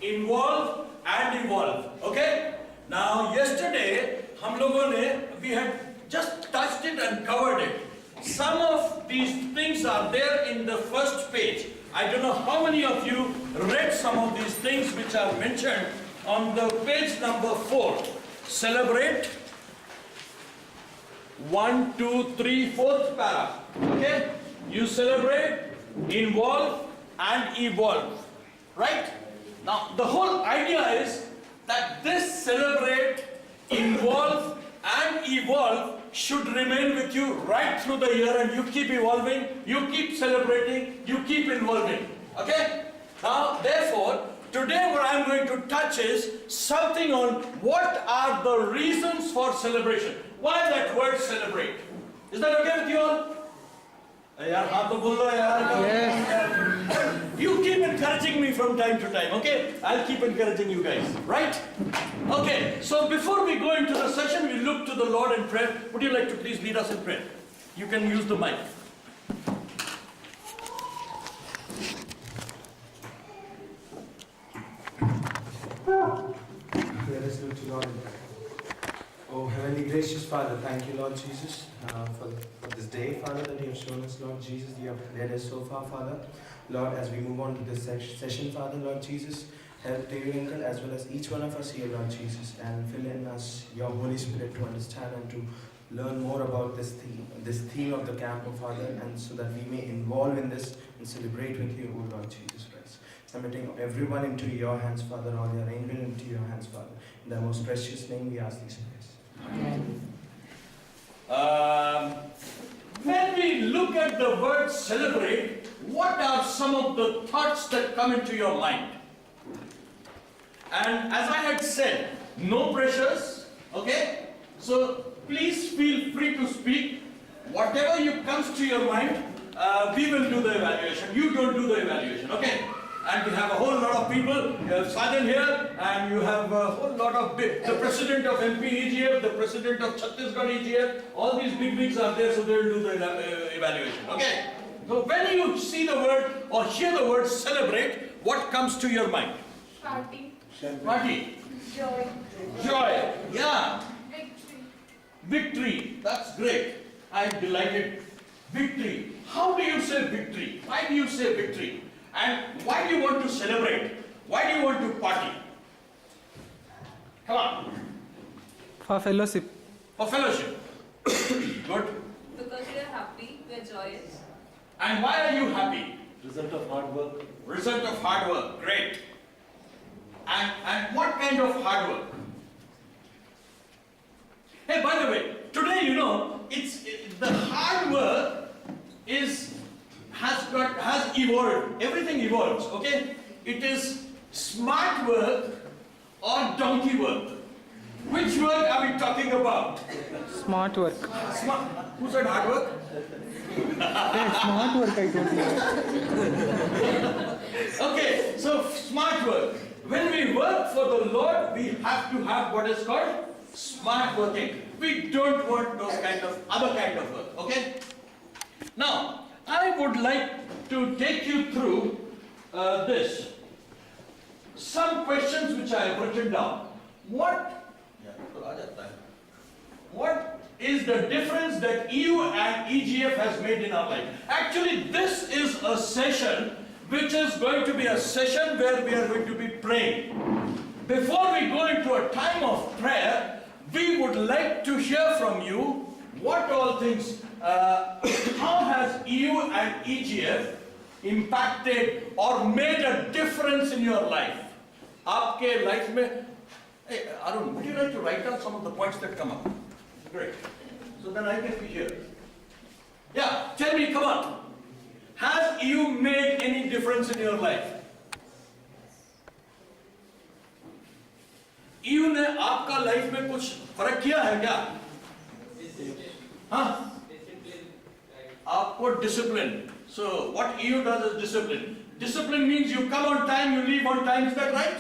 involve and evolve. Okay? Now yesterday हम लोगों ने we had just touched it and covered it. Some of these things are there in the first page. I don't know how many of you read some of these things which are mentioned on the page number 4. Celebrate. 1, 2, 3, 4th para. Okay? You celebrate, involve and evolve. Right? Now the whole idea is that this celebrate, involve and evolve should remain with you right through the year, and you keep evolving, you keep celebrating, you keep involving. Okay? Now therefore, today what I am going to touch is something on what are the reasons for celebration. Why that word celebrate? Is that okay with you all? Yes. You keep encouraging me from time to time, okay? I'll keep encouraging you guys, right? Okay, so before we go into the session, we look to the Lord in prayer. Would you like to please lead us in prayer? You can use the mic. Let us look to Lord in prayer. Oh, Heavenly Gracious Father, thank you, Lord Jesus, for this day, Father, that you have shown us, Lord Jesus. You have led us so far, Father. Lord, as we move on to this session, Father, Lord Jesus, help David Uncle as well as each one of us here, Lord Jesus, and fill in us your Holy Spirit to understand and to learn more about this theme of the camp, oh Father, and so that we may involve in this and celebrate with you, oh Lord Jesus Christ. Submitting everyone into your hands, Father, all the arrangement into your hands, Father. In the most precious name we ask these prayers. When we look at the word celebrate, what are some of the thoughts that come into your mind? And as I had said, no pressures, okay? So please feel free to speak. Whatever comes to your mind, we will do the evaluation. You don't do the evaluation, okay? And we have a whole lot of people. You have Sajan here, and you have a whole lot of the president of MP EGF, the president of Chhattisgarh EGF. All these big wigs are there, so they will do the evaluation. Okay? So when you see the word or hear the word celebrate, what comes to your mind? Party. Party. Joy. Joy. Yeah. Victory. Victory. That's great. I am delighted. Victory. How do you say victory? Why do you say victory? And why do you want to celebrate? Why do you want to party? Come on. For fellowship. For fellowship. Good. Because we are happy, we are joyous. And why are you happy? Result of hard work. Result of hard work. Great. And what kind of hard work? Hey, by the way, today, you know, the hard work has evolved. Everything evolves, okay? It is smart work or donkey work. Which work are we talking about? Smart work. Smart. Who said hard work? Yeah, smart work, I told you. Okay, so smart work. When we work for the Lord, we have to have what is called smart working. We don't want those other kind of work, okay? Now, I would like to take you through this. Some questions which I have written down. What is the difference that EU and EGF has made in our life? Actually, this is a session which is going to be a session where we are going to be praying. Before we go into a time of prayer, we would like to hear from you what all things, how has EU and EGF impacted or made a difference in your life? Aapke life mein, hey Arun, would you like to write down some of the points that come up? Great. So then I can be here. Yeah, tell me, come on. Has EU made any difference in your life? EU ने आपका life में कुछ फर्क किया है क्या? हाँ? आपको discipline. So what EU does is discipline. Discipline means you come on time, you leave on time. Is that right?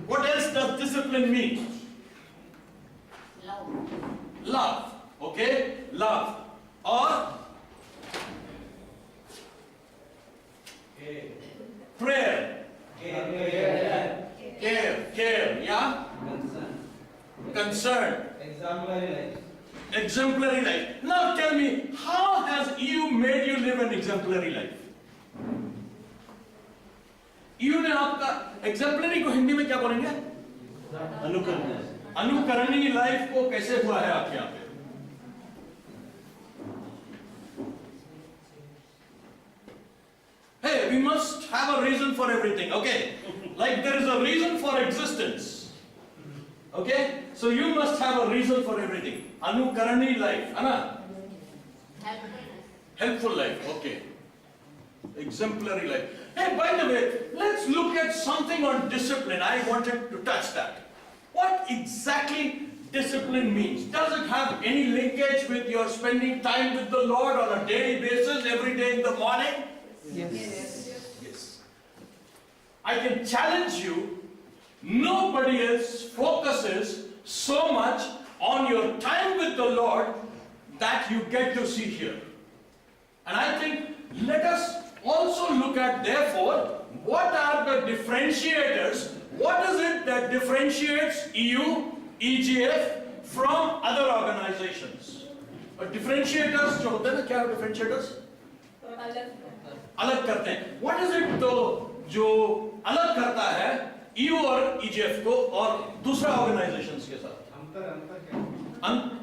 What else does discipline mean? Love. Love. Okay? Love. Or prayer. exemplary life. Now tell me, how has EU made you live an exemplary life? EU ने आपका exemplary को हिंदी में क्या बोलेंगे? अनुकरणीय life को कैसे हुआ है आपके यहाँ पे? Hey, we must have a reason for everything, okay? Like there is a reason for existence. Okay? So you must have a reason for everything. Anukarani life, Anna? Helpful life, okay. Exemplary life. Hey, by the way, let's look at something on discipline. I wanted to touch that. What exactly discipline means? Does it have any linkage with your spending time with the Lord on a daily basis, every day in the morning? Yes. Yes. I can challenge you, nobody else focuses so much on your time with the Lord that you get to see here. And I think let us also look at, therefore, what are the differentiators? What is it that differentiates EU, EGF from other organizations? Differentiators, जो होते हैं ना, क्या है differentiators? अलग करते हैं. What is it तो जो अलग करता है EU और EGF को और दूसरा organizations के साथ?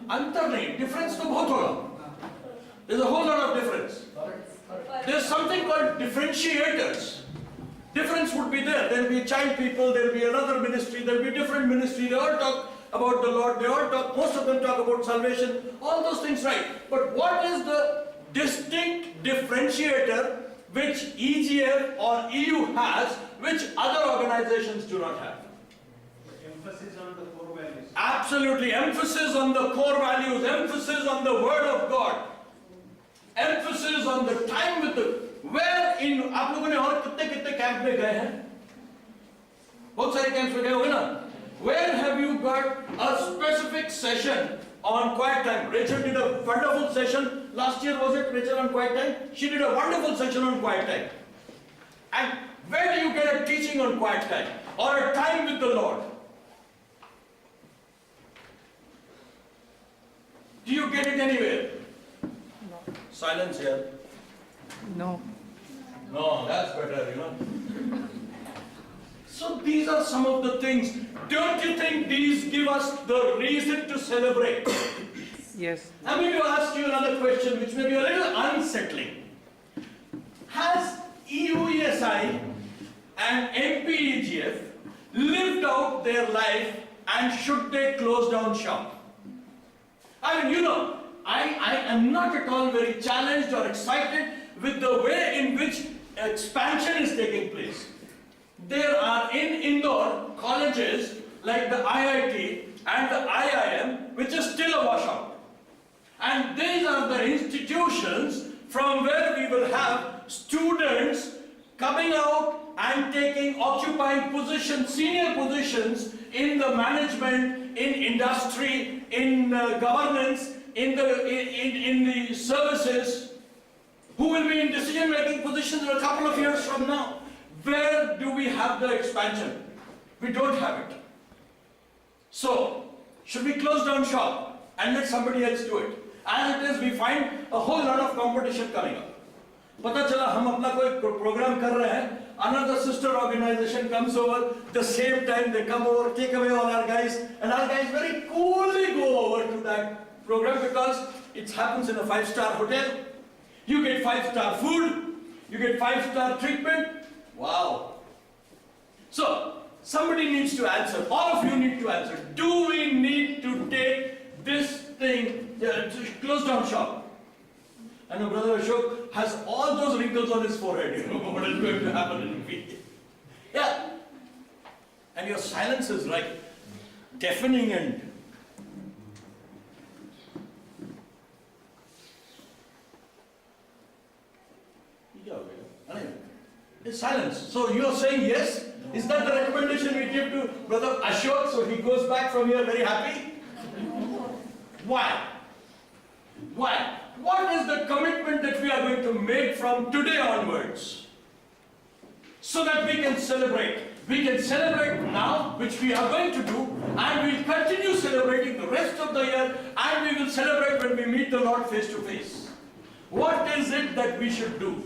अंतर नहीं, difference तो बहुत होगा. There's a whole lot of difference. There's something called differentiators. Difference would be there. There'll be child people, there'll be another ministry, there'll be different ministry. They all talk about the Lord. They all talk, most of them talk about salvation. All those things, right? But what is the distinct differentiator which EGF or EU has, which other organizations do not have? Emphasis on the core values. Absolutely. Emphasis on the core values, emphasis on the Word of God, emphasis on the time with the, where in, आप लोगों ने और कितने camp में गए हैं? बहुत सारे कैंप्स में गए होंगे ना? Where have you got a specific session on quiet time? Rachel did a wonderful session. Last year, was it Rachel on quiet time? She did a wonderful session on quiet time. And where do you get a teaching on quiet time? Or a time with the Lord? Do you get it anywhere? Silence here. No. No, that's better, you know. So these are some of the things. Don't you think these give us the reason to celebrate? Yes. I'm going to ask you another question which may be a little unsettling. Has EUESI and MPEGF lived out their life and should they close down shop? I mean, you know, I am not at all very challenged or excited with the way in which expansion is taking place. There are in Indore colleges like the IIT and the IIM which is still a washout. And these are the institutions from where we will have students coming out and occupying positions, senior positions in the management, in industry, in governance, in the services, who will be in decision-making positions in a couple of years from now. Where do we have the expansion? We don't have it. So, should we close down shop and let somebody else do it? As it is, we find a whole lot of competition coming up. पता चला हम अपना कोई program कर रहे हैं, another sister organization comes over, the same time they come over, take away all our guys, and our guys very coolly go over to that program because it happens in a 5-star hotel. You get 5-star food, you get 5-star treatment. Wow. So, somebody needs to answer, all of you need to answer. Do we need to take this thing, to close down shop? I know Brother Ashok has all those wrinkles on his forehead, you know what is going to happen in a week. Yeah. And your silence is like deafening and it's silence. So you are saying yes? Is that the recommendation we give to Brother Ashok so he goes back from here very happy? Why? Why? What is the commitment that we are going to make from today onwards so that we can celebrate? We can celebrate now, which we are going to do, and we'll continue celebrating the rest of the year, and we will celebrate when we meet the Lord face to face. What is it that we should do?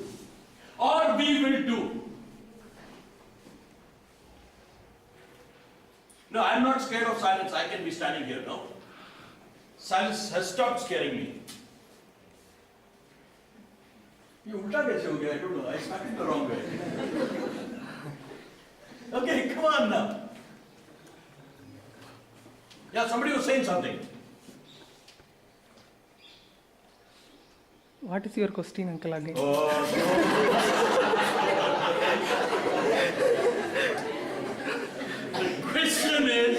Or we will do? No, I'm not scared of silence. I can be standing here, no? Silence has stopped scaring me. You ulta kaise ho gaya? I don't know. I started the wrong way. Okay, come on now. Yeah, somebody was saying something. What is your question, uncle, again? Oh, no. The question is,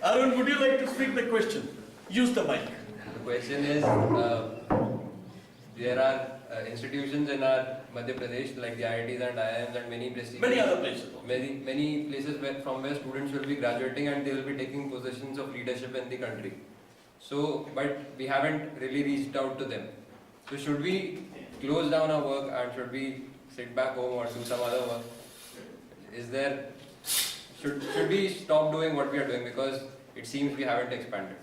Arun, would you like to speak the question? Use the mic. The question is, there are institutions in our Madhya Pradesh like the IITs and IIMs and many places. Many other places. Many places from where students will be graduating and they will be taking positions of leadership in the country. So, but we haven't really reached out to them. So should we close down our work and should we sit back home or do some other work? Should we stop doing what we are doing because it seems we haven't expanded?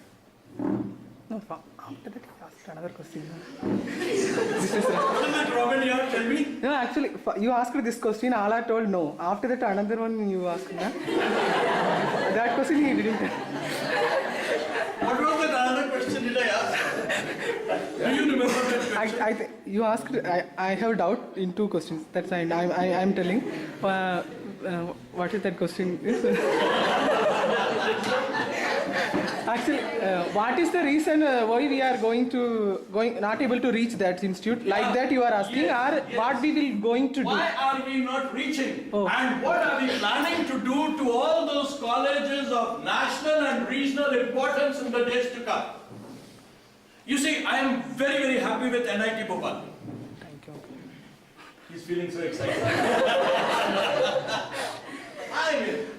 No, after that, ask another question. What is it, Robin, here? Tell me. No, actually, you asked this question, all I told no. After that, another one you asked, na? That question he didn't. What was that other question did I ask? Do you remember that question? You asked, I have doubt in two questions. That's why I'm telling. What is that question? Actually, what is the reason why we are not able to reach that institute? Like that you are asking, or what we will going to do? Why are we not reaching? Oh. And what are we planning to do to all those colleges of national and regional importance in the days to come? You see, I am very, very happy with NIT Bhopal. Thank you. He's feeling so excited.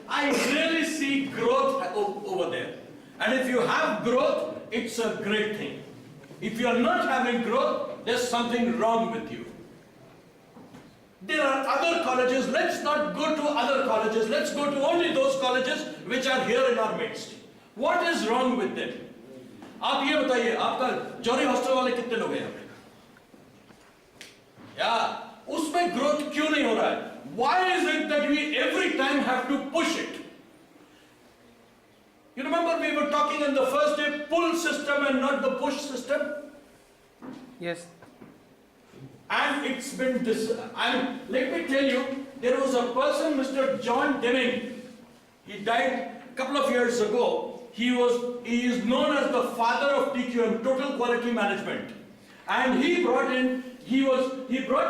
I really see growth over there. And if you have growth, it's a great thing. If you are not having growth, there's something wrong with you. There are other colleges. Let's not go to other colleges. Let's go to only those colleges which are here in our midst. What is wrong with them? आप ये बताइए, आपका जौहरी hostel वाले कितने लोग हैं यहाँ पे? या उसमें ग्रोथ क्यों नहीं हो रहा है? Why is it that we every time have to push it? You remember we were talking in the first day, pull system and not the push system? Yes. And it's been this, and let me tell you, there was a person, Mr. John Deming. He died a couple of years ago. He is known as the father of TQM, Total Quality Management. And he brought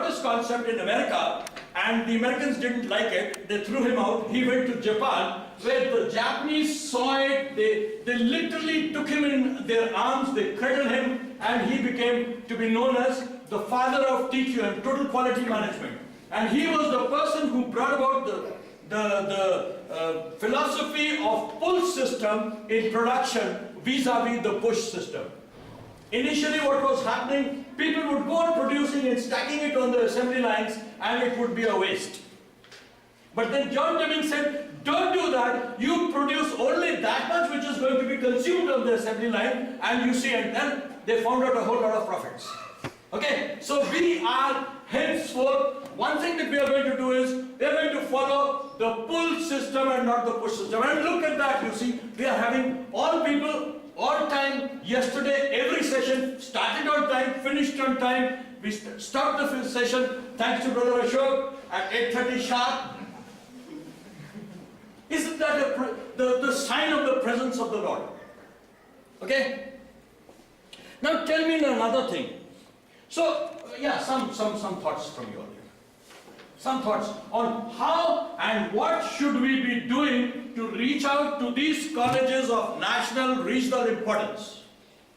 this concept in America, and the Americans didn't like it. They threw him out. He went to Japan, where the Japanese saw it. They literally took him in their arms, they cradled him, and he became to be known as the father of TQM, Total Quality Management. And he was the person who brought about the philosophy of pull system in production vis-a-vis the push system. Initially what was happening, people would go on producing and stacking it on the assembly lines, and it would be a waste. But then John Deming said, don't do that, you produce only that much which is going to be consumed on the assembly line, and you see, and then they found out a whole lot of profits. Okay, so we are henceforth, one thing that we are going to do is, we are going to follow the pull system and not the push system. And look at that, you see, we are having all people on time. Yesterday, every session started on time, finished on time. We stopped the fifth session, thanks to Brother Ashok, at 8:30 sharp. Isn't that the sign of the presence of the Lord? Okay? Now tell me another thing. So, yeah, some thoughts from you all here. Some thoughts on how and what should we be doing to reach out to these colleges of national, regional importance.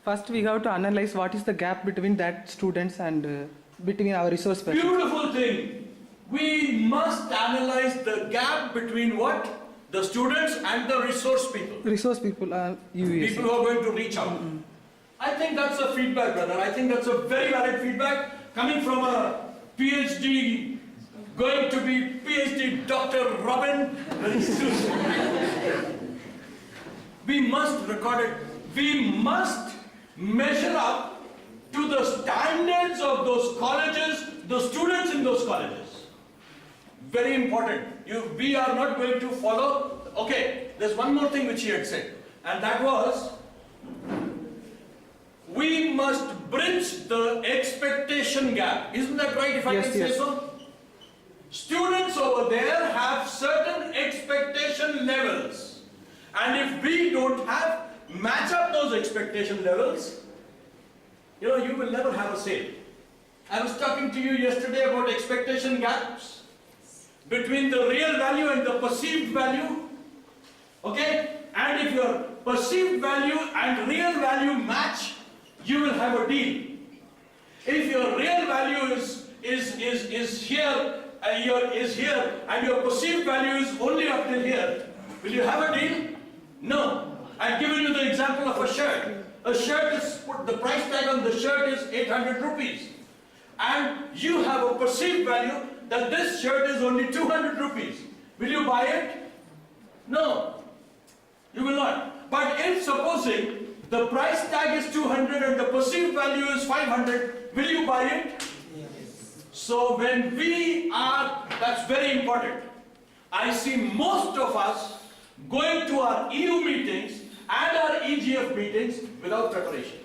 First, we have to analyze what is the gap between that students and between our resource persons. Beautiful thing. We must analyze the gap between what? The students and the resource people. Resource people are UES. People who are going to reach out. I think that's a feedback, brother. I think that's a very valid feedback coming from a PhD going to be PhD Dr. Robin very soon. We must record it. We must measure up to the standards of those colleges, the students in those colleges. Very important. We are not going to follow. Okay, there's one more thing which he had said, and that was, we must bridge the expectation gap. Isn't that right, if I Yes, can say yes. so? Students over there have certain expectation levels. And if we don't match up those expectation levels, you will never have a sale. I was talking to you yesterday about expectation gaps between the real value and the perceived value. Okay? And if your perceived value and real value match, you will have a deal. If your real value is here, and your perceived value is only up till here, will you have a deal? No. I've given you the example of a shirt. A shirt is, the price tag on the shirt is 800 rupees. And you have a perceived value that this shirt is only 200 rupees. Will you buy it? No. You will not. But if supposing the price tag is 200 and the perceived value is 500, will you buy it? So when that's very important. I see most of us going to our EU meetings and our EGF meetings without preparation.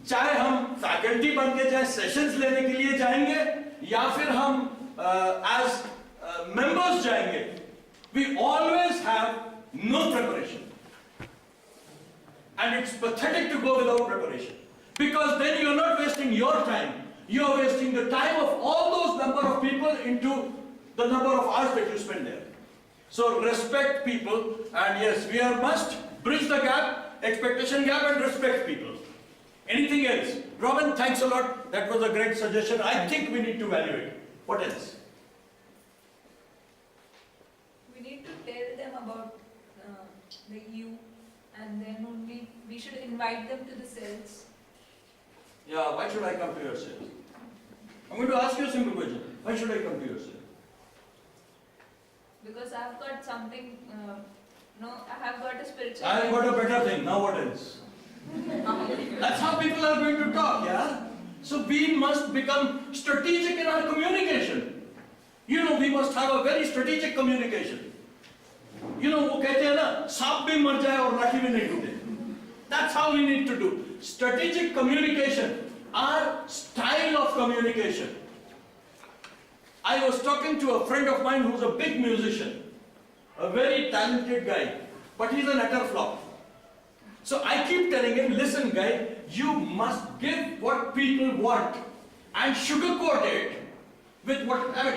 चाहे हम faculty बन के जाए sessions लेने के लिए जाएंगे या फिर हम as members जाएंगे, we always have no preparation. And it's pathetic to go without preparation. Because then you're not wasting your time. You're wasting the time of all those number of people into the number of hours that you spend there. So respect people, and yes, we must bridge the gap, expectation gap, and respect people. Anything else? Robin, thanks a lot. That was a great suggestion. I think we need to value it. What else? We need to tell them about the EU, and then only we should invite them to the cells. Yeah, why should I come to your cell? I'm going to ask you a simple question. Why should I come to your cell? Because I've got something, I have got a spiritual. I've got a better thing. Now what else? That's how people are going to talk, yeah? So we must become strategic in our communication. We must have a very strategic communication. वो कहते हैं ना, सांप भी मर जाए और लाठी भी नहीं टूटे. That's how we need to do. Strategic communication, our style of communication. I was talking to a friend of mine who's a big musician, a very talented guy, but he's an utter flop. So I keep telling him, listen guy, you must give what people want and sugarcoat it with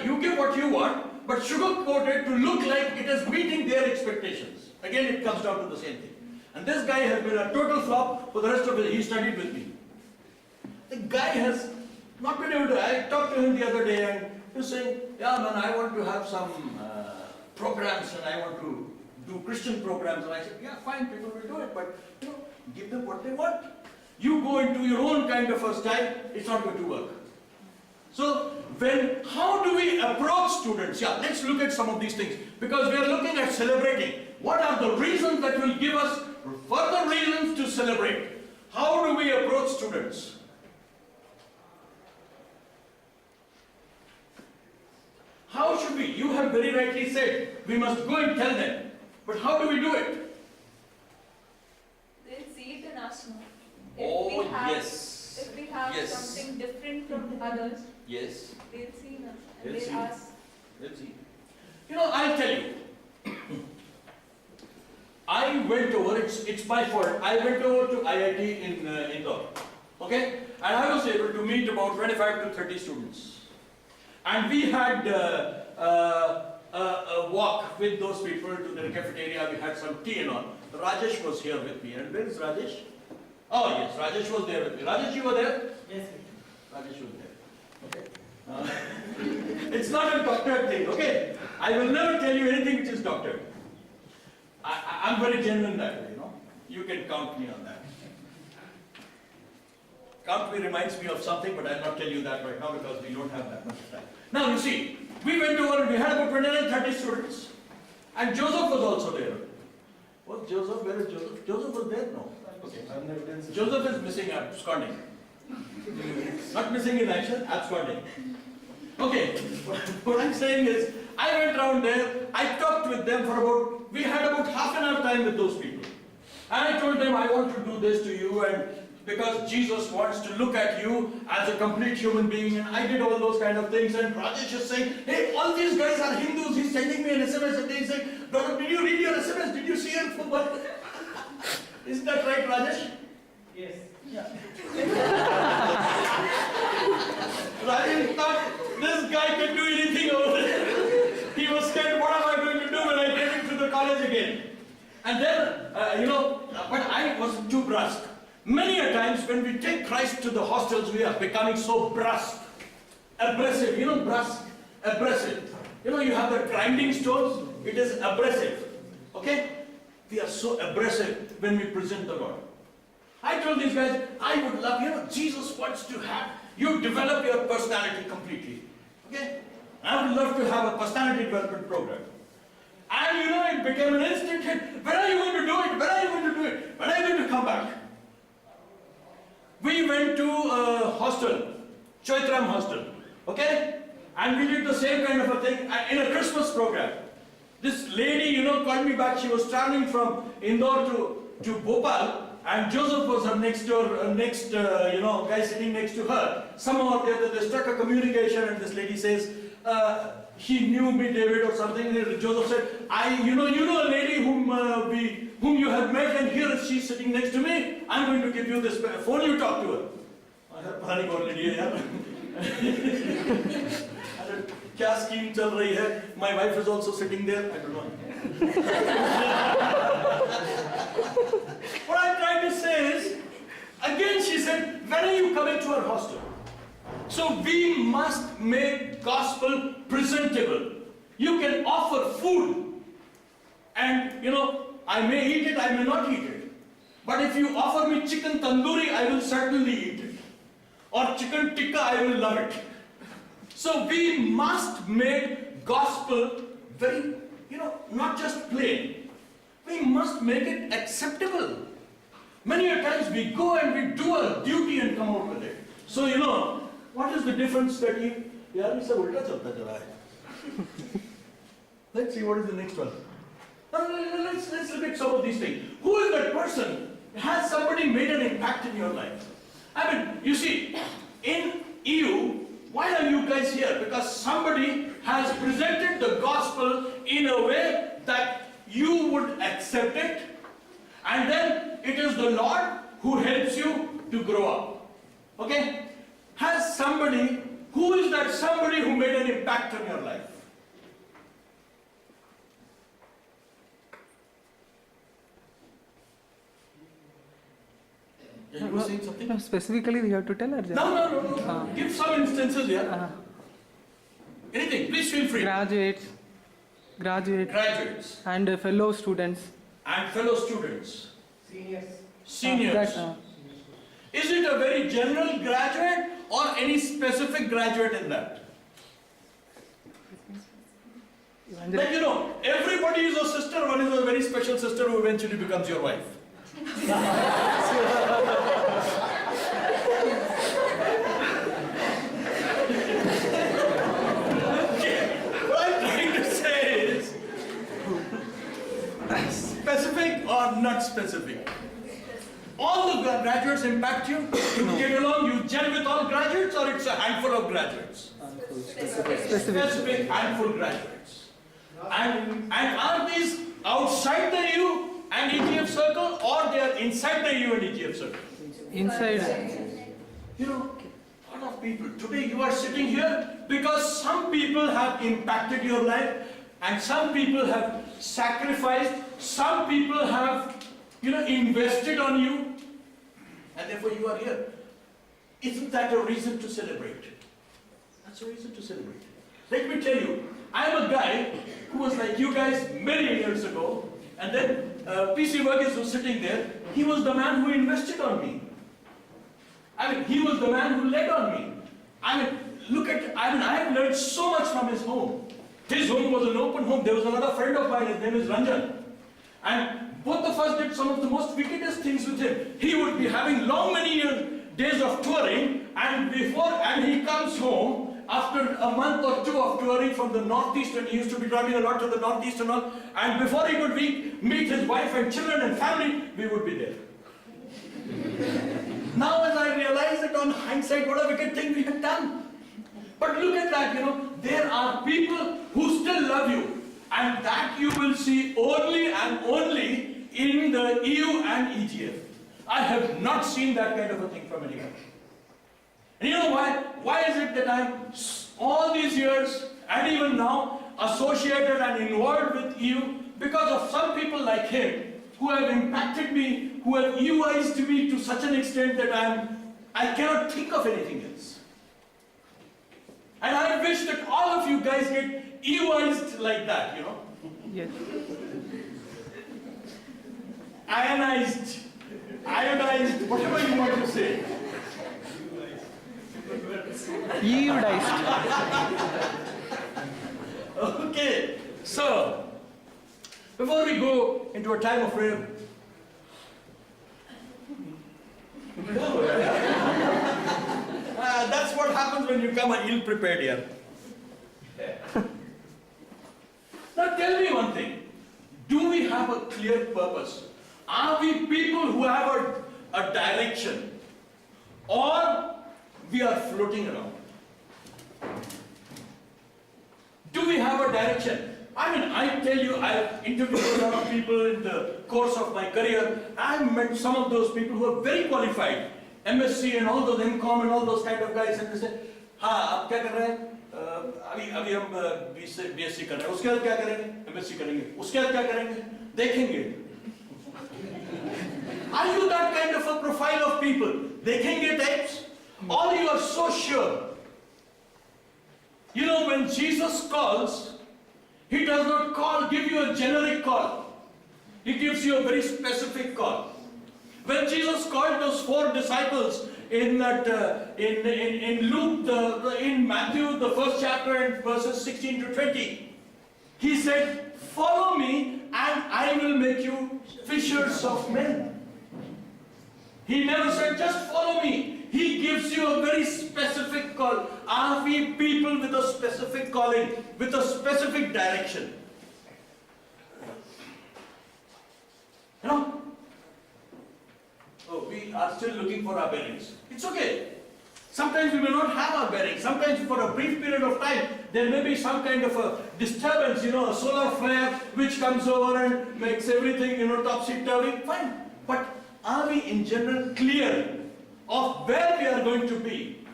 you give what you want, but sugarcoat it to look like it is meeting their expectations. Again, it comes down to the same thing. And this guy has been a total flop for the rest of his, he studied with me. The guy has not been able to, I talked to him the other day and he was saying, yeah man, I want to have some programs and I want to do Christian programs. And I said, yeah fine, people will do it, but give them what they want. You go into your own kind of a style, it's not going to work. So how do we approach students? Yeah, let's look at some of these things because we are looking at celebrating. What are the reasons that will give us further reasons to celebrate? How do we approach students? How should we? You have very rightly said, we must go and tell them. But how do we do it? They'll see it in us now. Oh, yes. If we have Yes. something different from others, Yes. they'll see in us and They'll see. they'll ask. Let's see. I'll tell you. I went over, it's my fault, I went over to IIT in Indore. Okay? And I was able to meet about 25 to 30 students. And we had a walk with those people to the cafeteria, we had some tea and all. Rajesh was here with me. And where is Rajesh? Oh yes, Rajesh was there with me. Rajesh, you were there? Yes, Rajesh was there. Okay. It's not a doctored thing, okay? I will never tell you anything which is doctored. I'm very genuine that way, You can count me on that. Count me reminds me of something, but I'll not tell you that right now because we don't have that much time. Now you see, we went over, we had about 29, 30 students. And Joseph was also there. Was Joseph? Where is Joseph? Joseph was there? No. Okay. Joseph is missing, absconding. Not missing in action, absconding. Okay. What I'm saying is, I went around there, I talked with them for about, we had about half an hour time with those people. And I told them, I want to do this to you, and because Jesus wants to look at you as a complete human being, and I did all those kind of things, and Rajesh is saying, hey, all these guys are Hindus, he's sending me an SMS, and he's saying, Doctor, did you read your SMS? Did you see it? Isn't that right, Rajesh? Yes. Yeah. Rajesh thought, this guy can do anything over there. He was scared, what am I going to do when I get into the college again? And then, but I was too brusque. Many a times when we take Christ to the hostels, we are becoming so brusque, abrasive, brusque, abrasive. You have the grinding stones, it is abrasive, okay? We are so abrasive when we present the Lord. I told these guys, I would love, Jesus wants to have, you develop your personality completely, okay? I would love to have a personality development program. And it became an instant hit. When are you going to do it? When are you going to do it? When are you going to come back? We went to a hostel, Chaitram hostel, okay? And we did the same kind of a thing in a Christmas program. This lady, called me back. She was traveling from Indore to Bhopal, and Joseph was her next guy sitting next to her. Somehow they struck a communication, and this lady says, he knew me, David, or something. And Joseph said, you know a lady whom you have met, and here she's sitting next to me. I'm going to give you this phone. You talk to her. I said, "Pata nahi kaun lady hai yaar." I said, "Kya scheme chal rahi hai?" My wife is also sitting there. I don't know. What I'm trying to say is, again she said, when are you coming to our hostel? So we must make gospel presentable. You can offer food, and I may eat it, I may not eat it. But if you offer me chicken tandoori, I will certainly eat it. Or chicken tikka, I will love it. So we must make gospel very, not just plain. We must make it acceptable. Many a times we go and we do a duty and come out with it. So what is the difference that you... Let's see what is the next one. Let's look at some of these things. Who is that person? Has somebody made an impact in your life? I mean, you see, in EU, why are you guys here? Because somebody has presented the gospel in a way that you would accept it, and then it is the Lord who helps you to grow up. Okay? Has somebody, who is that somebody who made an impact on your life? You were saying something? No, specifically we have to tell or just? No. Give some instances here. Anything, please feel free. Graduates, Graduates and fellow students. and fellow students. Seniors. Seniors. That, Is it a very general graduate or any specific graduate in that? Like everybody is a sister, one is a very special sister who eventually becomes your wife. What I'm trying to say is, specific or not specific? All the graduates impact you? You get along, you gel with all graduates, or it's a handful of graduates? Specific handful graduates. And are these outside the EU and EGF circle, or they are inside the EU and EGF circle? inside. A lot of people, today you are sitting here because some people have impacted your life, and some people have sacrificed, some people have, invested on you, and therefore you are here. Isn't that a reason to celebrate? That's a reason to celebrate. Let me tell you, I am a guy who was like you guys many years ago, and then PC Verghese was sitting there. He was the man who invested on me. I mean, he was the man who led on me. I have learned so much from his home. His home was an open home. There was another friend of mine, his name is Ranjan. And both of us did some of the most wickedest things with him. He would be having many days of touring, and he comes home after a month or two of touring from the northeast, and he used to be traveling a lot to the northeast and all, and before he would meet his wife and children and family, we would be there. Now as I realize it on hindsight, what a wicked thing we had done. But look at that, there are people who still love you, and that you will see only and only in the EU and EGF. I have not seen that kind of a thing from anyone. And you know why? Why is it that I'm all these years and even now associated and involved with EU? Because of some people like him who have impacted me, who have EUized me to such an extent that I cannot think of anything else. And I wish that all of you guys get EUized like that, Yes. Ionized, whatever you want to say. EUdized. Okay, so before we go into a time of prayer, that's what happens when you come ill-prepared here. Now tell me one thing. Do we have a clear purpose? Are we people who have a direction? Or we are floating around? Do we have a direction? I tell you, I've interviewed a lot of people in the course of my career. I've met some of those people who are very qualified. MSc and all those MCom and all those kind of guys, and they say, आप क्या कर रहे हैं? अभी हम BSc कर रहे हैं. उसके बाद क्या करेंगे? MSc करेंगे. उसके बाद क्या करेंगे? देखेंगे. Are you that kind of a profile of people? देखेंगे types? Or you are so sure? When Jesus calls, He does not give you a generic call. He gives you a very specific call. When Jesus called those 4 disciples in Luke, in Matthew, the 1st chapter, and verses 16 to 20, He said, "Follow me, and I will make you fishers of men." He never said, "Just follow me." He gives you a very specific call. Are we people with a specific calling, with a specific direction? Oh, we are still looking for our bearings. It's okay. Sometimes we may not have our bearings. Sometimes for a brief period of time, there may be some kind of a disturbance, a solar flare which comes over and makes everything, topsy-turvy. Fine. But are we in general clear of where we are going to be?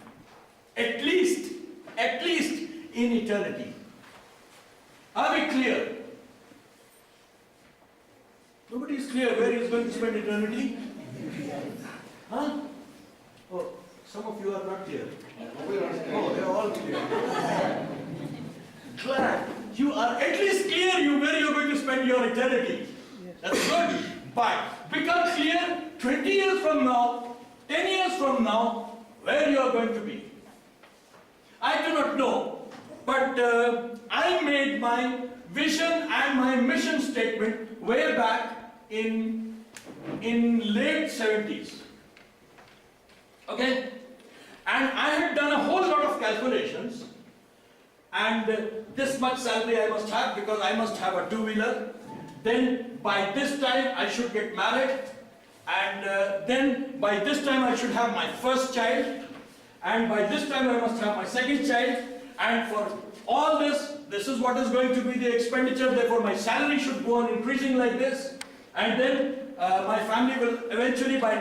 At least in eternity. Are we clear? Nobody is clear where he is going to spend eternity. Huh? Oh, some of you are not clear. Oh, they are all clear. Glad. You are at least clear where you are going to spend your eternity. That's good. But become clear 20 years from now, 10 years from now, where you are going to be. I do not know, but I made my vision and my mission statement way back in late 70s. Okay? And I had done a whole lot of calculations, and this much salary I must have because I must have a 2-wheeler. Then by this time I should get married, and then by this time I should have my first child, and by this time I must have my second child, and for all this is what is going to be the expenditure, therefore my salary should go on increasing like this, and then my family will eventually by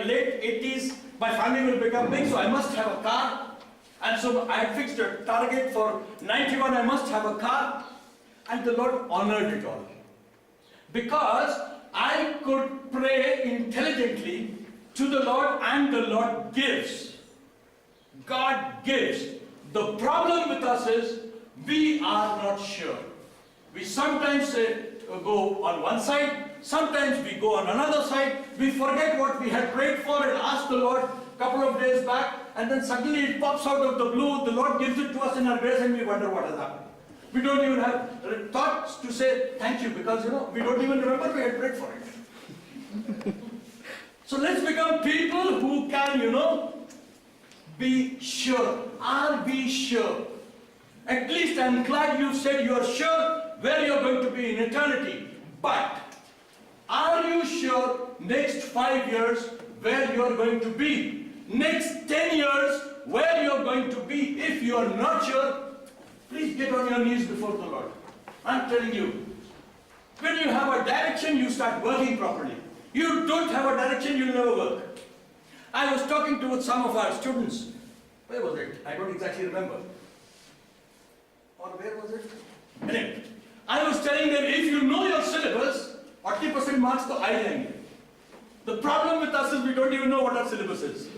late 80s, my family will become big, so I must have a car, and so I had fixed a target for 91, I must have a car, and the Lord honored it all. Because I could pray intelligently to the Lord, and the Lord gives. God gives. The problem with us is we are not sure. We sometimes go on one side, sometimes we go on another side, we forget what we had prayed for and asked the Lord a couple of days back, and then suddenly it pops out of the blue, the Lord gives it to us in our grace, and we wonder what has happened. We don't even have thoughts to say thank you, because we don't even remember we had prayed for it. So let's become people who can, be sure. Are we sure? At least I'm glad you said you are sure where you're going to be in eternity. But are you sure next 5 years where you're going to be? Next 10 years where you're going to be? If you're not sure, please get on your knees before the Lord. I'm telling you, when you have a direction, you start working properly. You don't have a direction, you'll never work. I was talking to some of our students. Where was it? I don't exactly remember. Or where was it? Anyway, I was telling them, if you know your syllabus, 40% marks to I line. The problem with us is we don't even know what our syllabus is.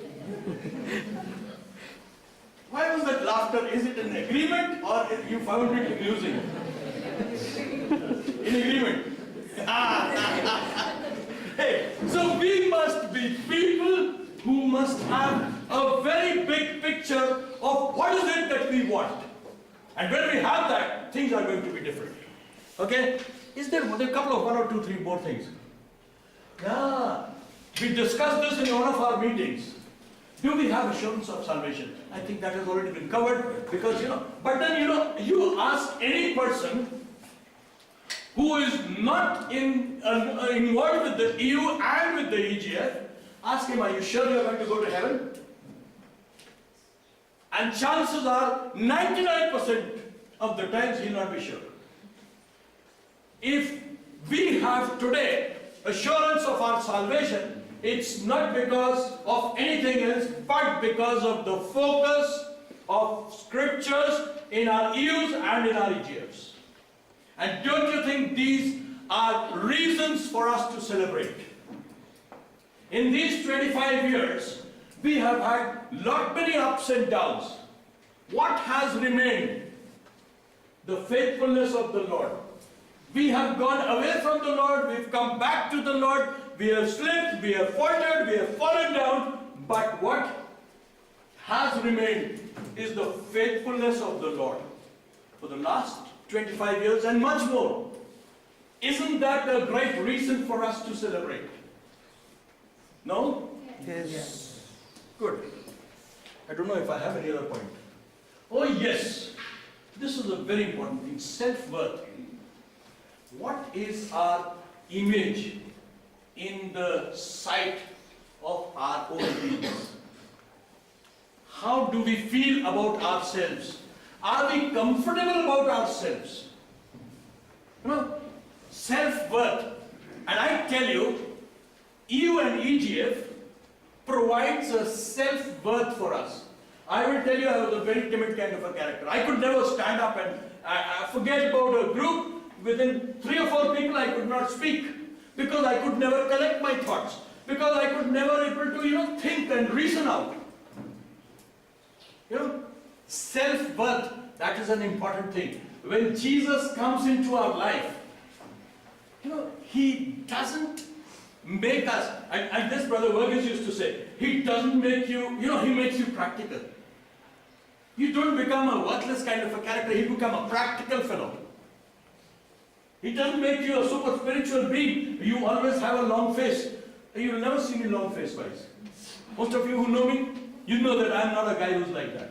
Why was that laughter? Is it an agreement or you found it amusing? In agreement. Hey, so we must be people who must have a very big picture of what is it that we want. And when we have that, things are going to be different. Okay? Is there a couple of 1 or 2, 3 more things? Yeah. We discussed this in one of our meetings. Do we have assurance of salvation? I think that has already been covered because, but then, you ask any person who is not involved with the EU and with the EGF, ask him, are you sure you are going to go to heaven? And chances are 99% of the times he will not be sure. If we have today assurance of our salvation, it's not because of anything else, but because of the focus of scriptures in our EUs and in our EGFs. And don't you think these are reasons for us to celebrate? In these 25 years, we have had lot many ups and downs. What has remained? The faithfulness of the Lord. We have gone away from the Lord, we've come back to the Lord, we have slipped, we have faltered, we have fallen down, but what has remained is the faithfulness of the Lord for the last 25 years and much more. Isn't that a great reason for us to celebrate? No? Yes. Good. I don't know if I have any other point. Oh yes, this is a very important thing, self-worth. What is our image in the sight of our own beings? How do we feel about ourselves? Are we comfortable about ourselves? Self-worth. And I tell you, EU and EGF provides a self-worth for us. I will tell you, I was a very timid kind of a character. I could never stand up and forget about a group. Within 3 or 4 people I could not speak because I could never collect my thoughts, because I could never able to think and reason out. Self-worth, that is an important thing. When Jesus comes into our life, He doesn't make us, and this Brother Verghese used to say, He doesn't make you, He makes you practical. You don't become a worthless kind of a character, you become a practical fellow. He doesn't make you a super spiritual being. You always have a long face. You will never see me long face wise. Most of you who know me, you know that I am not a guy who's like that.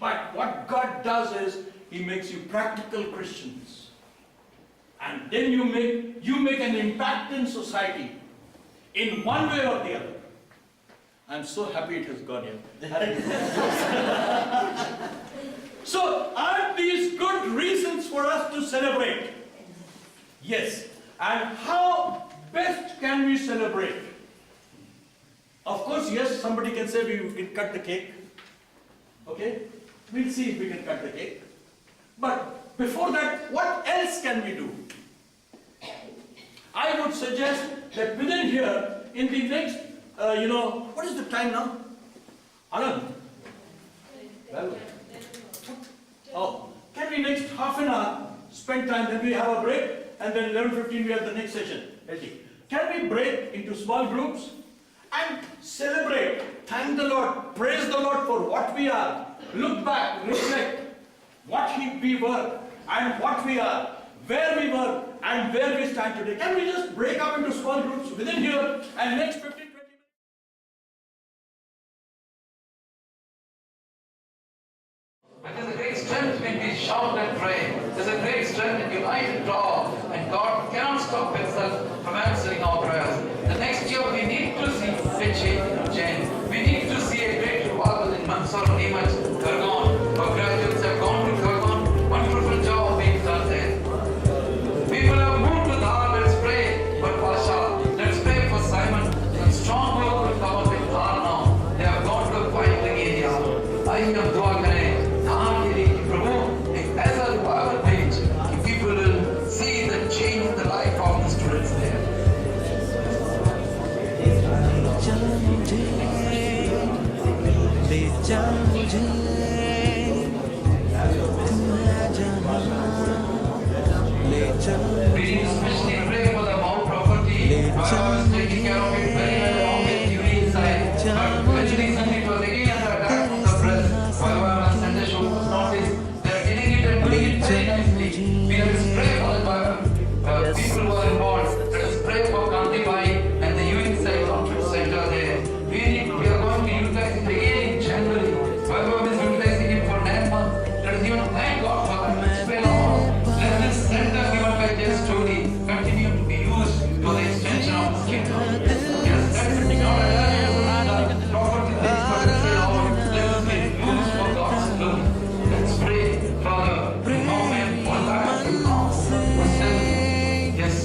But what God does is, He makes you practical Christians. And then you make an impact in society in one way or the other. I'm so happy it has gone here. So, aren't these good reasons for us to celebrate? Yes. And how best can we celebrate? Of course, yes, somebody can say we can cut the cake. Okay? We'll see if we can cut the cake. But before that, what else can we do? I would suggest that within here, in the next, what is the time now? Anand? Oh, can we next half an hour spend time, then we have a break, and then 11:15 we have the next session. Can we break into small groups and celebrate, thank the Lord, praise the Lord for what we are, look back, reflect what we were and what we are, where we were and where we stand today. Can we just break up into small groups within here and next 15, 20 minutes? But there's a great strength when we shout and pray. There's a great strength in united prayer. And God cannot stop Himself from answering our prayers. The next year we need to see a change. We need to see a great revival in Mandsaur, Neemuch, Khargone. Our graduates have gone to Khargone. Wonderful job being done there. People have moved to Dhar. Let's pray for Pasha. Let's pray for Simon. A strong work will come up in Dhar now. They have gone to a quiet area. आइए हम दुआ करें धाम के लिए कि प्रभु एक ऐसा revival भेज कि people will see the change in the life of the students there. We need to especially pray for the Mount property. I was taking care of it very well along with duty inside. But very recently it was again under attack from the press. However, Sunday show was noticed. They are getting it and doing it very nicely. We have to pray for the people who are involved. Let us pray for Gandhi Bhai and the youth side conference center there. We are going to utilize it again in January. However, is utilizing it for 9 months. Let us even thank God for that. Let's pray Lord. Let this center given by their story continue to be used for the extension of the kingdom. Yes, that's not a property things, but let's say Lord, let us be used for God's glory. Let's pray, Father. Amen. One time you come. Yes.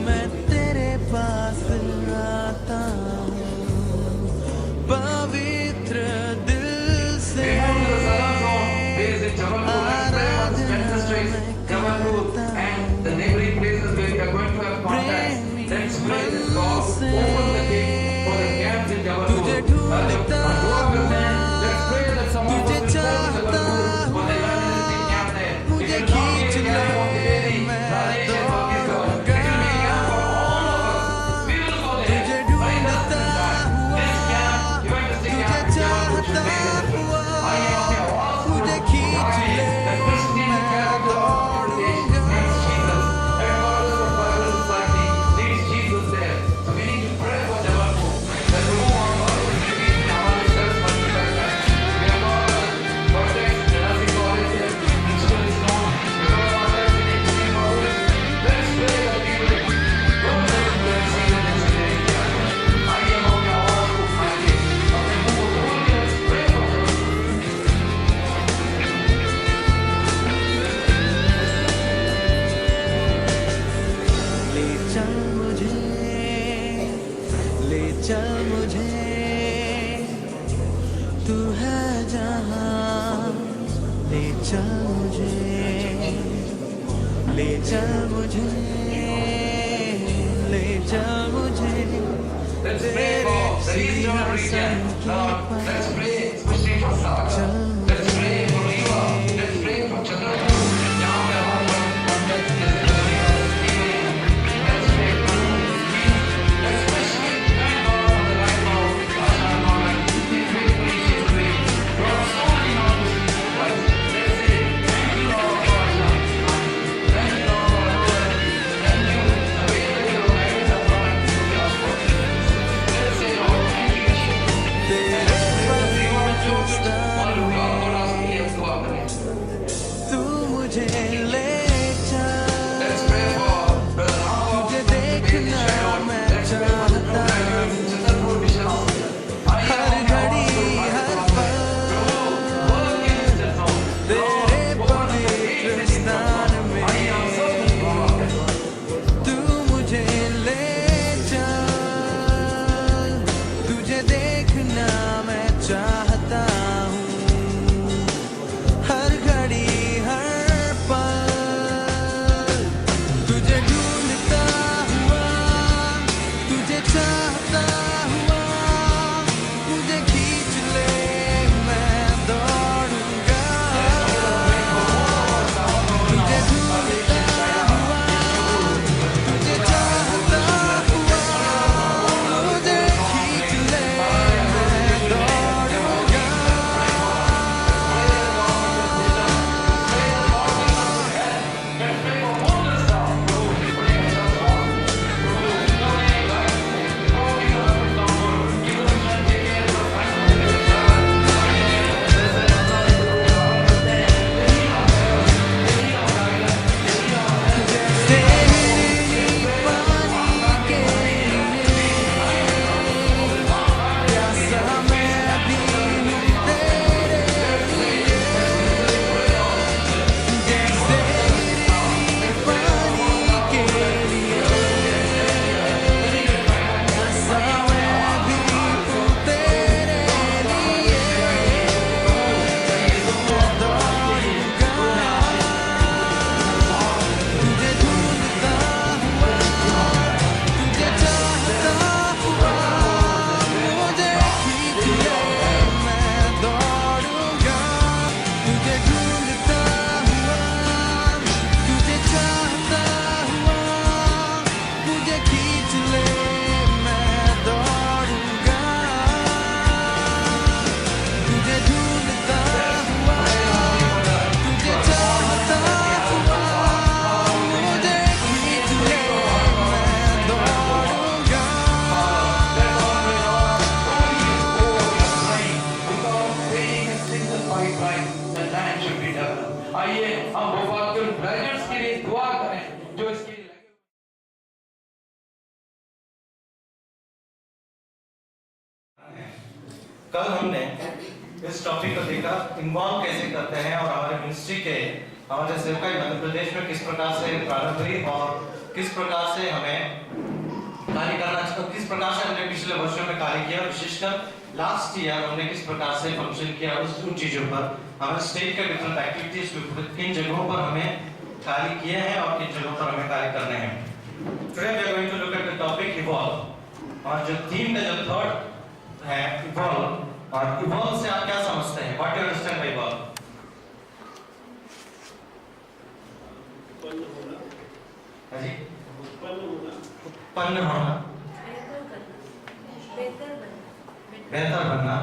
मैं तेरे पास आता हूँ पवित्र दिल से We move to the southern zone, based in Jabalpur. Let's pray for the Spencer Street, Jabalpur, and the neighboring places where we are going to have contact. Let's pray that God open the gate for the camps in Jabalpur. Let's pray that some of us will go to Jabalpur for the evangelistic camp there. It will not be a camp of the Delhi, Rajesh and Pakistan. It will be a camp for all of us. We will go there. Find us in time. This camp, evangelistic camp in Jabalpur should be there. I am the आवाज को उठाइए that Christian character of the nation needs Jesus. Headquarters of Bible Society needs Jesus there. So we need to pray for Jabalpur that we move on God will repeat in our church multiple times. We have got Cortex, Jurassic College here, principal is known. We have got others in engineering college. Let's pray that we will go to the see the engineering campus. I am on the आवाज को उठाइए अपने मुंह को खोलिए. Let's pray for Jabalpur. ले चल मुझे तू है जहाँ ले चल मुझे ले चल मुझे ले चल मुझे Let's pray for the eastern region. Lord, let's pray especially for Sagar. Let's pray for Riva. Let's pray for Chandrapur. जहाँ पे हमारे contact जैसे let's pray for let's especially thank God for the life of Asha Norman. He's faithfully she's doing. God so many knowledge in his life. Let's say thank you Lord for Asha. Thank you Lord for her work. Thank you the way that your guidance have brought to the gospel. Let's say Lord thank you. Let's pray for the Riva Church. कल हमने इस topic को देखा involve कैसे करते हैं और हमारे मिनिस्ट्री के हमारे सेवकाई मध्य प्रदेश में किस प्रकार से प्रारंभ हुई और किस प्रकार से हमें कार्य करना चाहिए, किस प्रकार से हमने पिछले वर्षों में कार्य किया, विशेषकर लास्ट ईयर हमने किस प्रकार से फंक्शन किया उन चीजों पर, हमारे स्टेट के डिफरेंट एक्टिविटीज किन जगहों पर हमें कार्य किए हैं और किन जगहों पर हमें कार्य करने हैं। Today we are going to look at the topic evolve, और जो थीम का जो थर्ड है इवॉल्व, और इवॉल्व से आप क्या समझते हैं, what you understand by evolve? हाँ जी, उत्पन्न होना, बेहतर बनना।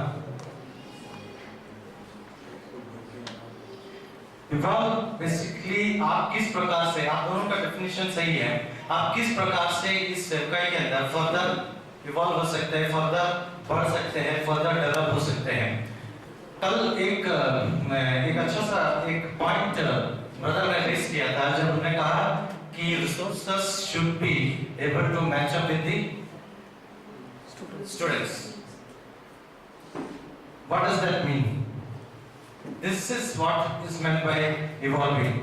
इवॉल्व बेसिकली आप किस प्रकार से, आप दोनों का डेफिनेशन सही है, आप किस प्रकार से इस सेवकाई के अंदर फर्दर इवॉल्व हो सकते हैं, फर्दर बढ़ सकते हैं, फर्दर डेवलप हो सकते हैं। कल एक अच्छा सा एक पॉइंट ब्रदर ने रेस किया था जब उन्होंने कहा कि resources should be able to match up with the students. What does that mean? This is what is meant by evolving.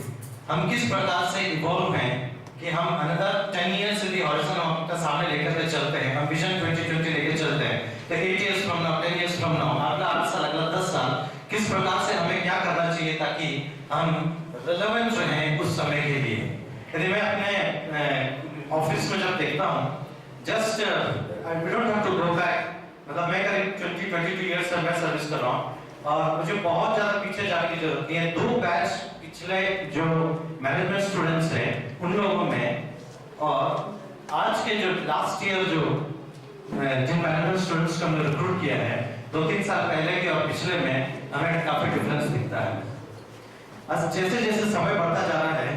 हम किस प्रकार से इवॉल्व हैं कि हम another 10 years in the horizon हम अपना सामने लेकर के चलते हैं, हम विजन 2020 लेके चलते हैं। तो 8 years from now, 10 years from now, अगला 8 साल, अगला 10 साल, किस प्रकार से हमें क्या करना चाहिए ताकि हम रिलेवेंट रहें उस समय के लिए। यदि मैं अपने ऑफिस में जब देखता हूँ, just we don't have to go back, मतलब मैं करीब 22 इयर्स से मैं सर्विस कर रहा हूँ और मुझे बहुत ज्यादा पीछे जाने की जरूरत नहीं है। 2 बैच पिछले जो मैनेजमेंट स्टूडेंट्स हैं उन लोगों में और आज के जो लास्ट ईयर जो जिन मैनेजमेंट स्टूडेंट्स को हमने रिक्रूट किया है 2-3 साल पहले के और पिछले में हमें काफी डिफरेंस दिखता है। आज जैसे जैसे समय बढ़ता जा रहा है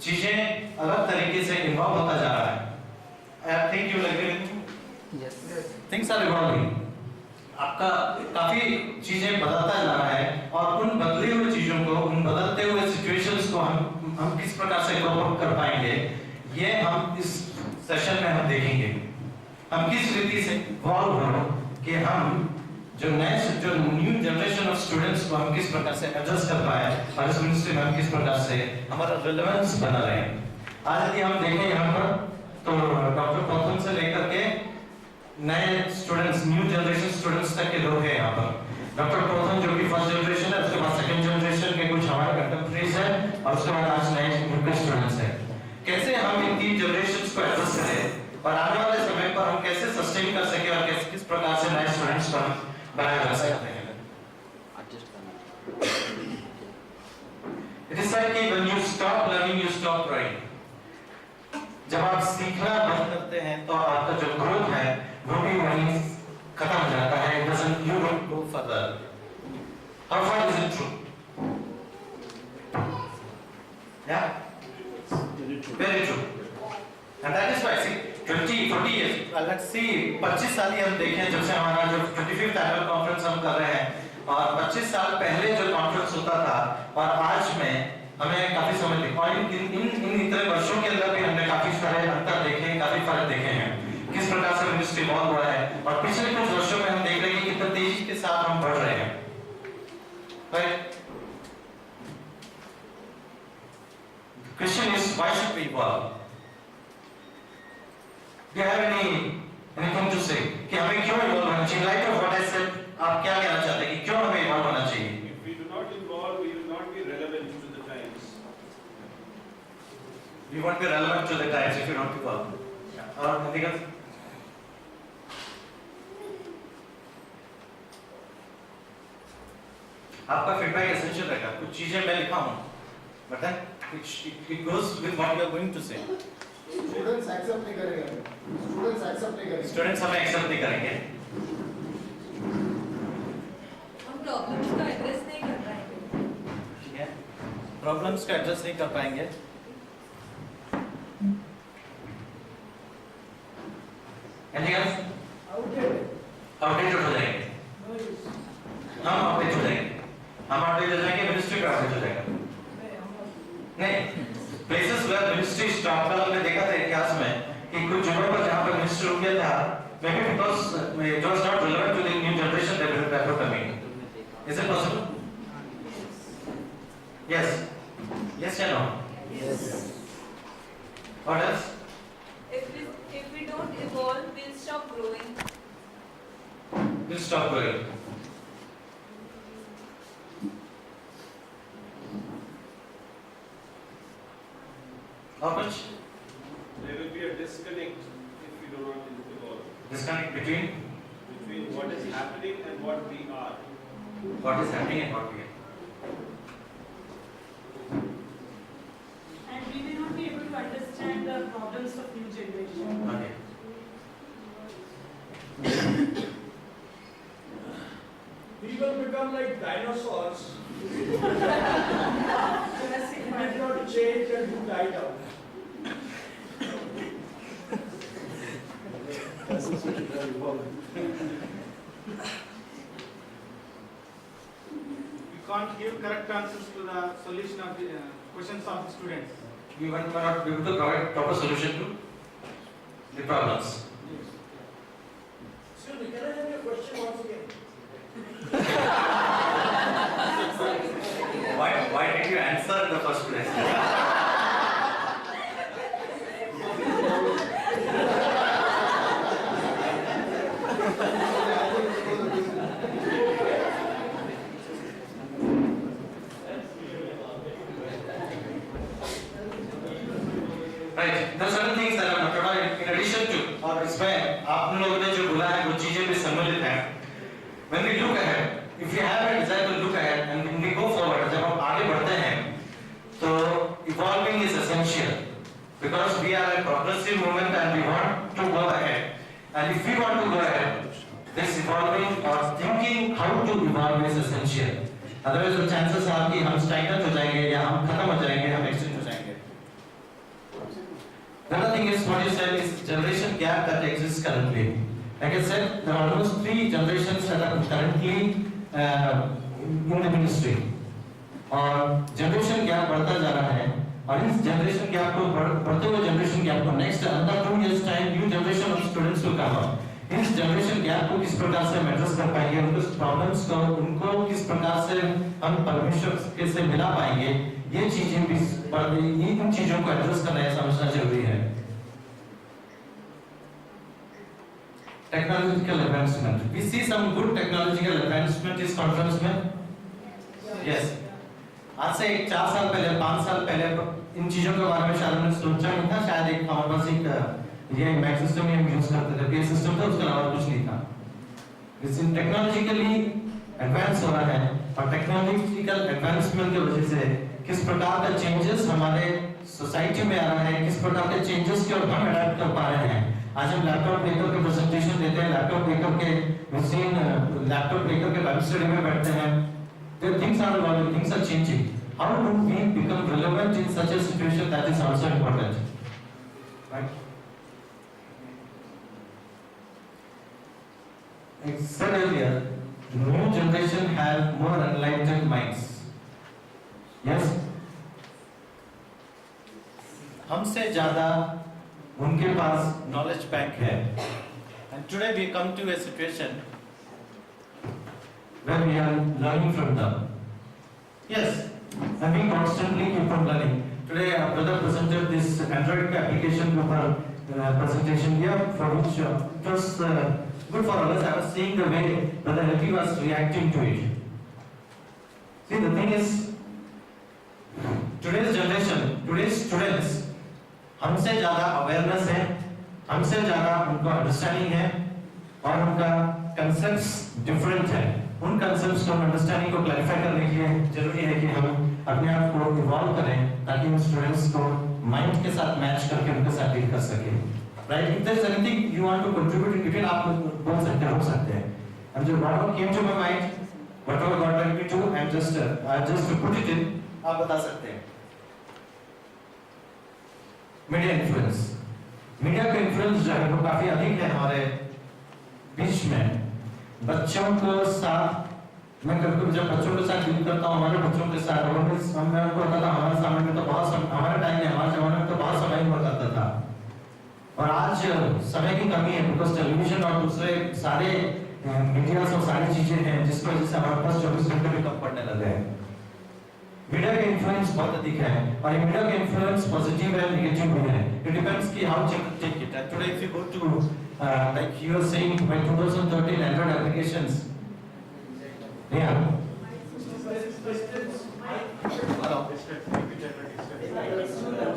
चीजें अलग तरीके से इन्वॉल्व होता जा रहा है। I think you agree with me? Yes, things are evolving. आपका काफी चीजें बदलता जा रहा है और उन बदली हुई चीजों को, उन बदलते हुए सिचुएशंस को हम किस प्रकार से कोप अप कर पाएंगे, ये हम इस सेशन में हम देखेंगे। हम किस रीति से इवॉल्व हो कि हम जो न्यू जनरेशन ऑफ स्टूडेंट्स को हम किस प्रकार से एडजस्ट कर पाए और इस मिनिस्ट्री में हम किस प्रकार से हमारा रिलेवेंस बना रहे। आज यदि हम देखें यहाँ पर तो डॉक्टर प्रथम से लेकर के नए स्टूडेंट्स, न्यू जनरेशन स्टूडेंट्स तक के लोग हैं यहाँ पर। डॉक्टर प्रथम जो कि फर्स्ट जनरेशन है, उसके बाद सेकंड जनरेशन के कुछ हमारे कंटेम्परेरीज हैं और उसके बाद आज नए न्यू स्टूडेंट्स हैं। कैसे हम इन 3 जनरेशंस को एडजस्ट करें और आने वाले समय पर हम कैसे सस्टेन कर सके और किस प्रकार से नए स्टूडेंट्स को बनाया जा सकते हैं। It is like when you stop learning, you stop growing. जब आप सीखना बंद करते हैं तो आपका जो ग्रोथ है वो भी वहीं खत्म हो जाता है। It doesn't, you don't go further. How far is it true? Yeah, very true. And that is why, see, 20-40 years, let's see, 25 साल ही हम देखें जब से हमारा जो 25th एनुअल कॉन्फ्रेंस हम कर रहे हैं और 25 साल पहले जो कॉन्फ्रेंस होता था और आज में हमें काफी समय दिखा और इन इतने वर्षों के अंदर भी हमने काफी सारे अंतर देखे, काफी फर्क देखे हैं। किस प्रकार से मिनिस्ट्री बहुत बड़ा है और पिछले कुछ वर्षों में हम देख रहे हैं कि कितनी तेजी के साथ हम बढ़ रहे हैं। Right? The question is, why should we evolve? Do you have anything to say? कि हमें क्यों इवॉल्व होना चाहिए? Like of what I said, आप क्या कहना चाहते हैं कि क्यों हमें इवॉल्व होना चाहिए? If we do not involve, we will not be relevant to the times. We won't be relevant to the times if you don't evolve. और anything else? आपका फीडबैक एसेंशियल रहेगा। कुछ चीजें मैं लिखा हूँ, बताएं? It goes with what you are going to say. Students accept नहीं करेंगे, स्टूडेंट्स हमें एक्सेप्ट नहीं करेंगे। हम प्रॉब्लम्स का एड्रेस नहीं कर पाएंगे। ठीक है, प्रॉब्लम्स का एड्रेस नहीं कर पाएंगे। Anything else? आउटडेट हो जाएंगे। हम आउटडेट हो जाएंगे। हम आउटडेट हो जाएंगे, मिनिस्ट्री का आउटडेट हो जाएगा। नहीं, प्लेसेस वेयर मिनिस्ट्री स्टॉप, कल हमने देखा था इतिहास में कि कुछ जगहों पर जहाँ पर मिनिस्ट्री रुक गया था, maybe because it was not relevant to the new generation, they we'll stop growing. How much? There will be a disconnect if we do not involve. Disconnect between Between what is happening and what we are. what is happening and what we are. And we may not be able to understand the problems of new generation. Okay. We will become like dinosaurs. Jurassic We Park. did not change and who died out. You can't give correct answers to the solution of the questions of the students. We might not be able to provide proper solution to the problems. Excuse me, can I have your question once again? Why did you answer the first question? Right, there are certain things that I'm not in addition to, और इसमें आप लोगों ने जो बोला है वो चीजें भी सम्मिलित हैं. When we look ahead, if we have a desire to look ahead and when we go forward, जब हम आगे बढ़ते हैं, तो evolving is essential because we are a progressive movement and we want to go ahead. And if we want to go ahead, this evolving or thinking how to evolve is essential. Otherwise, the chances are कि हम stagnant हो जाएंगे या हम खत्म हो जाएंगे, हम extinct हो जाएंगे. The other thing is what you said is generation gap that exists currently. Like I said, there are almost 3 generations that are currently in the ministry. और generation gap बढ़ता जा रहा है और इस generation gap को बढ़ते हुए generation gap को next another 2 years time new generation of students will come up. इस generation gap को किस प्रकार से हम address कर पाएंगे, उनको problems को उनको किस प्रकार से हम परमेश्वर से मिला पाएंगे, ये चीजें भी इन चीजों को एड्रेस करना है, समझना जरूरी है. Technological advancement. We see some good technological advancement इस conference में. Yes. आज से 4 साल पहले, 5 साल पहले इन चीजों के बारे में शायद हमने सोचा नहीं था. शायद एक हमारे पास एक ये मैक सिस्टम ही हम यूज करते थे, पे सिस्टम था, उसके अलावा कुछ नहीं था. लेकिन टेक्नोलॉजिकली एडवांस हो रहा है और टेक्नोलॉजिकल एडवांसमेंट की वजह से किस प्रकार का चेंजेस हमारे सोसाइटी में आ रहा है, किस प्रकार के चेंजेस की ओर हम अडॉप्ट कर पा रहे हैं. आज हम लैपटॉप लेकर के प्रेजेंटेशन देते हैं, लैपटॉप लेकर के मशीन लैपटॉप लेकर के बाइबल स्टडी में बैठते हैं. The things are evolving, things are changing. How do we become relevant in such a situation? That is also important, right? I said earlier, new generation have more enlightened minds. Yes. हमसे ज़्यादा उनके पास knowledge bank है. And today we come to a situation where we are learning from them. Yes, and we constantly keep on learning. Today, our brother presented this Android application presentation here, for which it was good for us. I was seeing the way Brother Helgi was reacting to it. See, the thing is, today's generation, today's students, हमसे ज़्यादा awareness है, हमसे ज़्यादा उनका understanding है, और उनका concepts different है. उन concepts को understanding को clarify करने के लिए जरूरी है कि हम अपने आप को evolve करें ताकि उन students को mind के साथ match करके उनके साथ deal कर सकें. Right? If there is anything you want to contribute in between, आप बोल सकते हैं, हो सकते हैं. And जो whatever came to my mind, whatever God led me to, I'm just to put it in, आप बता सकते हैं. Media influence. मीडिया का इन्फ्लुएंस जो है वो काफी अधिक है हमारे बीच में. बच्चों को साथ मैं कभी जब बच्चों के साथ डील करता हूँ, हमारे बच्चों के साथ मैं उनको बताता था हमारे समय में तो बहुत हमारे टाइम में, हमारे जमाने में तो बहुत समय हुआ करता था, और आज समय की कमी है बिकॉज टेलीविजन और दूसरे सारे मीडिया और सारी चीजें हैं जिसकी वजह से हमारे पास 24 घंटे भी कम पड़ने लगे हैं. मीडिया का इन्फ्लुएंस बहुत अधिक है और मीडिया का इन्फ्लुएंस पॉजिटिव है, नेगेटिव भी है. इट डिपेंड्स कि how take it. Today if you go to like you were saying, by 2013 Android applications. Yeah. Hello. You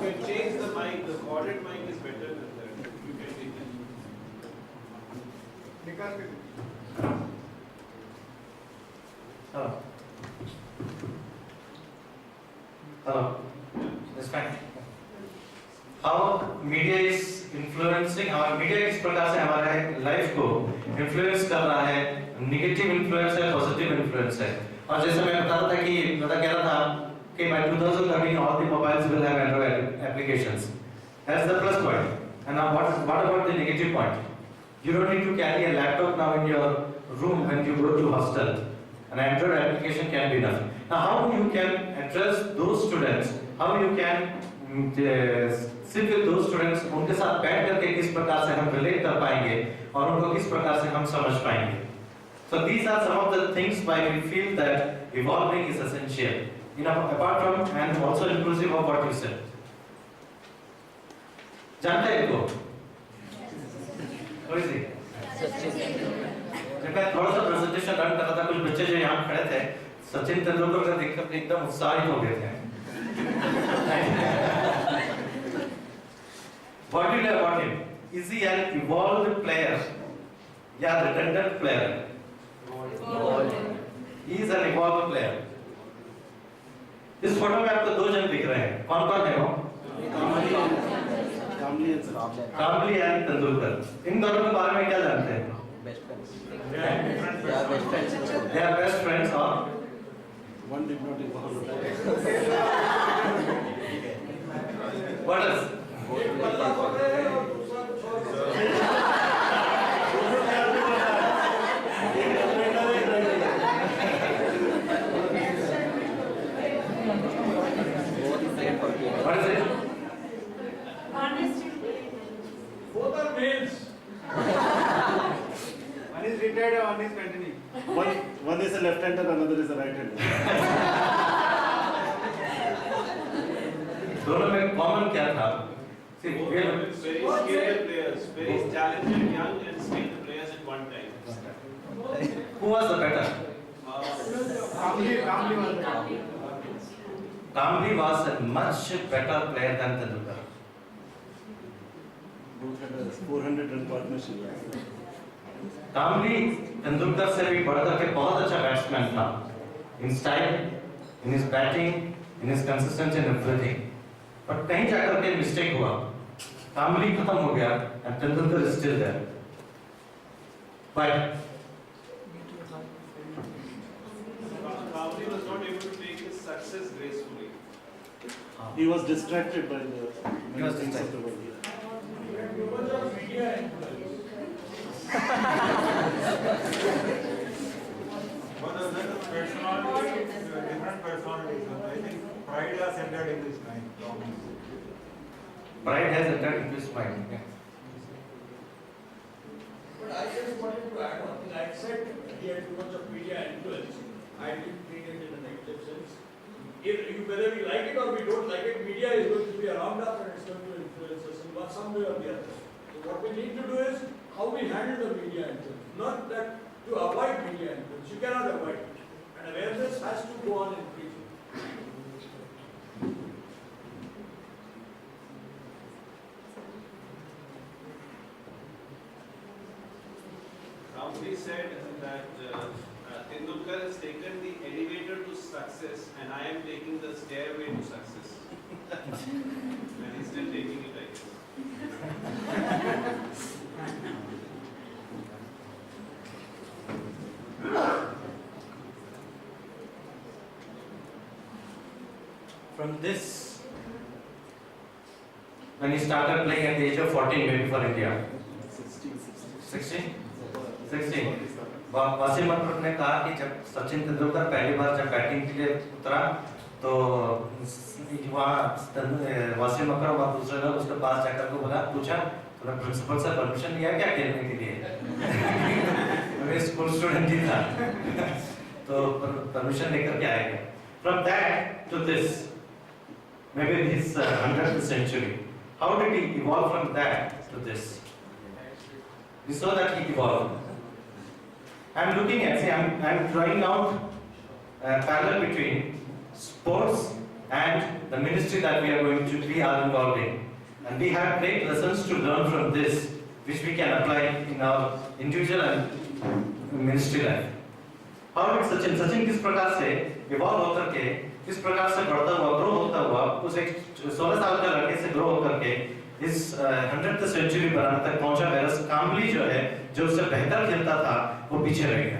can change the mic, the corded mic is better than that. You can take it. Hello. Hello. That's fine. How media is influencing, हमारा media किस प्रकार से हमारे life को influence कर रहा है, negative influence है, positive influence है. और जैसे मैं बता रहा था कि बता कह रहा था कि by 2013 all the mobiles will have Android applications. That's the plus point. And now what about the negative point? You don't need to carry a laptop now in your room when you go to hostel. An Android application can be enough. Now how you can address those students? How you can sit with those students? उनके साथ बैठ करके किस प्रकार से हम relate कर पाएंगे और उनको किस प्रकार से हम समझ पाएंगे? So these are some of the things why we feel that evolving is essential. Apart from and also inclusive of what you said. जानते हैं इनको? Who is he? जब मैं थोड़ा सा प्रेजेंटेशन रन कर रहा था, कुछ बच्चे जो यहाँ खड़े थे, सचिन तेंदुलकर का देखकर एकदम उत्साहित हो गए थे. What do you know about him? Is he an evolved player? या redundant player? He is an evolved player. इस फोटो में आपको दो जन दिख रहे हैं. कौन कौन है वो? कामली एंड तेंदुलकर. इन दोनों के बारे में क्या जानते हैं? They are best friends or one did not evolve. What else? What is it? Both are males. One is retired and one is continuing. One is a left-hander, another is a right-hander. दोनों में common क्या था? See, we are Very skilled players, very talented, young and skilled players at one time. who was the better? Kamli was a much better player than Tendulkar. Both had a 400 run partnership. कामली तेंदुलकर से भी बढ़कर के बहुत अच्छा batsman था. In style, in his batting, in his consistency and everything. But कहीं जाकर के मिस्टेक हुआ. कामली खत्म हो गया and Tendulkar is still there. But Kamli was not able to take his success gracefully. He was distracted by the He was things of distracted. the world. But the personality, different personalities. I think pride has entered in this mind. pride has entered into his mind. Yeah. But I just wanted to add one thing. I said he had too much of media influence. I didn't treat it in a negative sense. Whether we like it or we don't like it, media is going to be around us and it's going to influence us in some way or the other. So what we need to do is how we handle the media influence. Not that to avoid media influence. You cannot avoid it. And awareness has to go on increasing. Kamli said that Tendulkar has taken the elevator to success and I am taking the stairway to success. And he's still taking it like this. From this, when he started playing at the age of 14, maybe for India. 16? Washim Akbar ने कहा कि जब सचिन तेंदुलकर पहली बार जब batting के लिए उतरा तो वहाँ वासिम अकबर और दूसरे लोग उसके पास जाकर को बोला पूछा तूने प्रिंसिपल से परमिशन लिया क्या खेलने के लिए? मैं स्कूल स्टूडेंट ही था तो परमिशन लेकर के आएगा. From that to this, maybe his 100th century. How did he evolve from that to this? so that he evolved. I'm looking at, I'm drawing out a parallel between sports and the ministry that we are involved in. And we have great lessons to learn from this, which we can apply in our individual and ministry life. However, Sachin किस प्रकार से evolve होकर के, किस प्रकार से बढ़ता हुआ, ग्रो होता हुआ, उस एक 16 साल के लड़के से ग्रो होकर के इस 100th सेंचुरी बनाने तक पहुंचा, वेरस काम्बली जो है, जो उससे बेहतर खेलता था, वो पीछे रह गया.